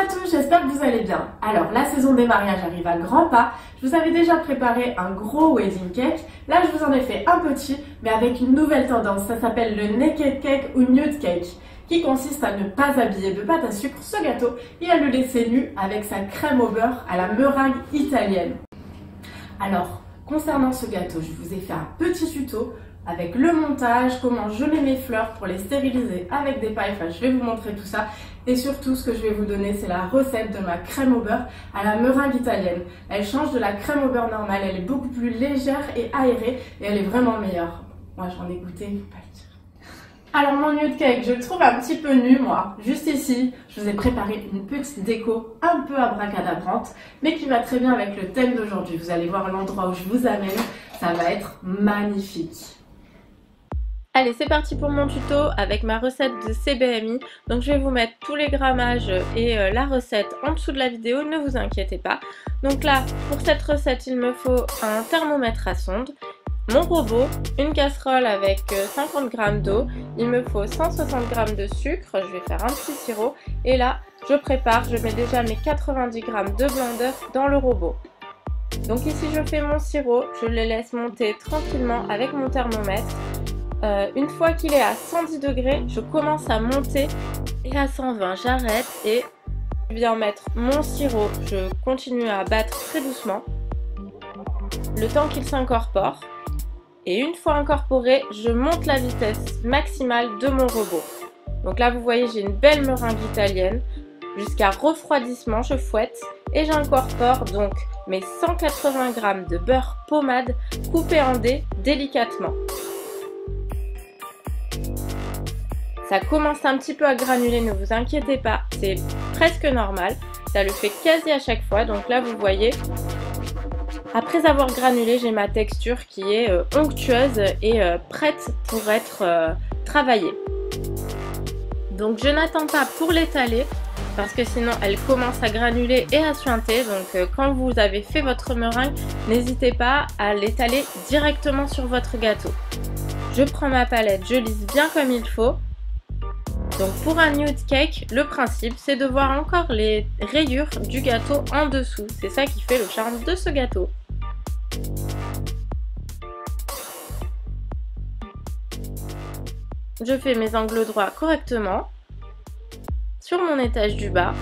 à tous, j'espère que vous allez bien. Alors, la saison des mariages arrive à grands pas. Je vous avais déjà préparé un gros wedding cake. Là, je vous en ai fait un petit, mais avec une nouvelle tendance. Ça s'appelle le naked cake ou nude cake, qui consiste à ne pas habiller de pâte à sucre ce gâteau et à le laisser nu avec sa crème au beurre à la meringue italienne. Alors, concernant ce gâteau, je vous ai fait un petit tuto avec le montage, comment je mets mes fleurs pour les stériliser avec des pailles. Enfin, je vais vous montrer tout ça. Et surtout, ce que je vais vous donner, c'est la recette de ma crème au beurre à la meringue italienne. Elle change de la crème au beurre normale. Elle est beaucoup plus légère et aérée et elle est vraiment meilleure. Moi, j'en ai goûté, faut pas le dire. Alors, mon nude cake, je le trouve un petit peu nu, moi. Juste ici, je vous ai préparé une petite déco un peu abracadabrante, mais qui va très bien avec le thème d'aujourd'hui. Vous allez voir l'endroit où je vous amène. Ça va être magnifique. Allez, c'est parti pour mon tuto avec ma recette de CBMI. Donc je vais vous mettre tous les grammages et la recette en dessous de la vidéo, ne vous inquiétez pas. Donc là, pour cette recette, il me faut un thermomètre à sonde, mon robot, une casserole avec 50 g d'eau, il me faut 160 g de sucre, je vais faire un petit sirop. Et là, je prépare, je mets déjà mes 90 g de blanc d'œuf dans le robot. Donc ici, je fais mon sirop, je le laisse monter tranquillement avec mon thermomètre. Une fois qu'il est à 110 degrés, je commence à monter et à 120, j'arrête et je viens mettre mon sirop. Je continue à battre très doucement le temps qu'il s'incorpore. Et une fois incorporé, je monte la vitesse maximale de mon robot. Donc là, vous voyez, j'ai une belle meringue italienne. Jusqu'à refroidissement, je fouette et j'incorpore donc mes 180 g de beurre pommade coupé en dés délicatement. Ça commence un petit peu à granuler, ne vous inquiétez pas, c'est presque normal. Ça le fait quasi à chaque fois, donc là vous voyez, après avoir granulé, j'ai ma texture qui est onctueuse et prête pour être travaillée. Donc je n'attends pas pour l'étaler, parce que sinon elle commence à granuler et à suinter. Donc quand vous avez fait votre meringue, n'hésitez pas à l'étaler directement sur votre gâteau. Je prends ma palette, je lisse bien comme il faut. Donc pour un nude cake, le principe c'est de voir encore les rayures du gâteau en dessous. C'est ça qui fait le charme de ce gâteau. Je fais mes angles droits correctement sur mon étage du bas.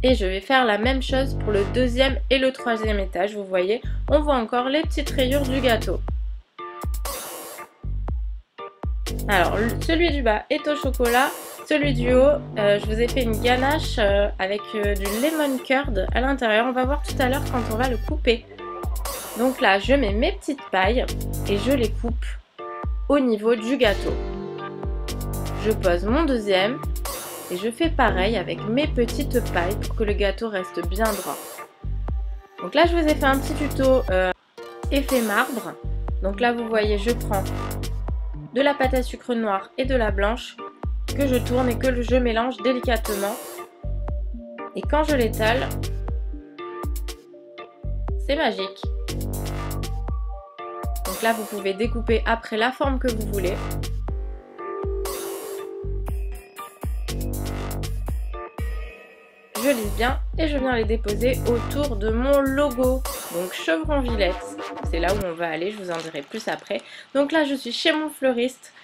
Et je vais faire la même chose pour le deuxième et le troisième étage. Vous voyez, on voit encore les petites rayures du gâteau. Alors, celui du bas est au chocolat, celui du haut, je vous ai fait une ganache avec du lemon curd à l'intérieur. On va voir tout à l'heure quand on va le couper. Donc là, je mets mes petites pailles et je les coupe au niveau du gâteau. Je pose mon deuxième et je fais pareil avec mes petites pailles pour que le gâteau reste bien droit. Donc là, je vous ai fait un petit tuto effet marbre. Donc là, vous voyez, je prends de la pâte à sucre noire et de la blanche que je tourne et que je mélange délicatement. Et quand je l'étale, c'est magique. Donc là, vous pouvez découper après la forme que vous voulez. Je lisse bien et je viens les déposer autour de mon logo. Donc Chevron Villette, c'est là où on va aller, je vous en dirai plus après. Donc là je suis chez mon fleuriste,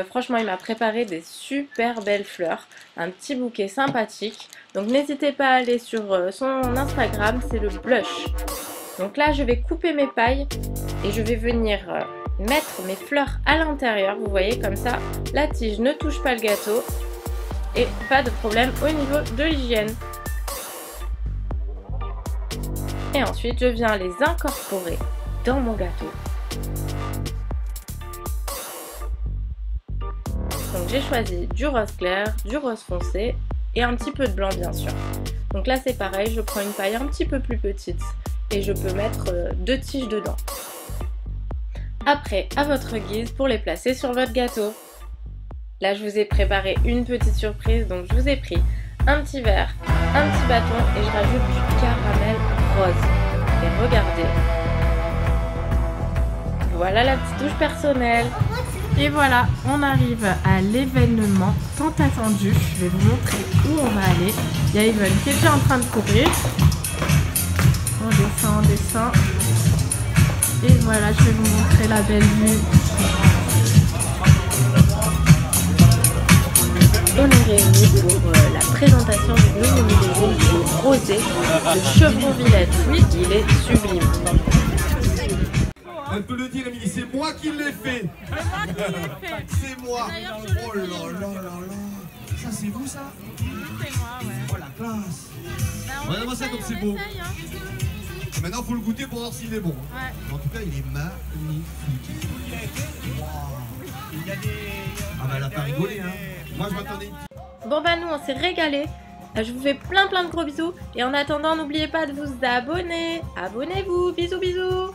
franchement il m'a préparé des super belles fleurs, un petit bouquet sympathique. Donc n'hésitez pas à aller sur son Instagram, c'est le Blush. Donc là je vais couper mes pailles et je vais venir mettre mes fleurs à l'intérieur. Vous voyez, comme ça la tige ne touche pas le gâteau et pas de problème au niveau de l'hygiène. Et ensuite, je viens les incorporer dans mon gâteau. Donc j'ai choisi du rose clair, du rose foncé et un petit peu de blanc bien sûr. Donc là c'est pareil, je prends une paille un petit peu plus petite et je peux mettre 2 tiges dedans. Après, à votre guise pour les placer sur votre gâteau. Là je vous ai préparé une petite surprise, donc je vous ai pris un petit verre, un petit bâton et je rajoute du caramel rose. Et regardez, voilà la petite touche personnelle. Et voilà, on arrive à l'événement tant attendu. Je vais vous montrer où on va aller. Il y a Yvonne qui est déjà en train de courir. On descend. Et voilà, je vais vous montrer la belle vue. On est réunis pour la présentation du nouveau numéro du Rosé de Chevron-Villette. Oui, il est sublime. Elle peut le dire, Émilie, c'est moi qui l'ai fait. C'est moi. Oh là là là là. Ça, c'est vous, ça? C'est moi, ouais. Oh, la classe. Regardez-moi ça comme c'est beau. Maintenant, il faut le goûter pour voir s'il est bon. Ouais. En tout cas, il est magnifique. Wow. Ah bah, elle a pas rigolé, hein. Moi, je m'attendais. Bon bah nous, on s'est régalé. Je vous fais plein de gros bisous. Et en attendant, n'oubliez pas de vous abonner. Abonnez-vous. Bisous, bisous.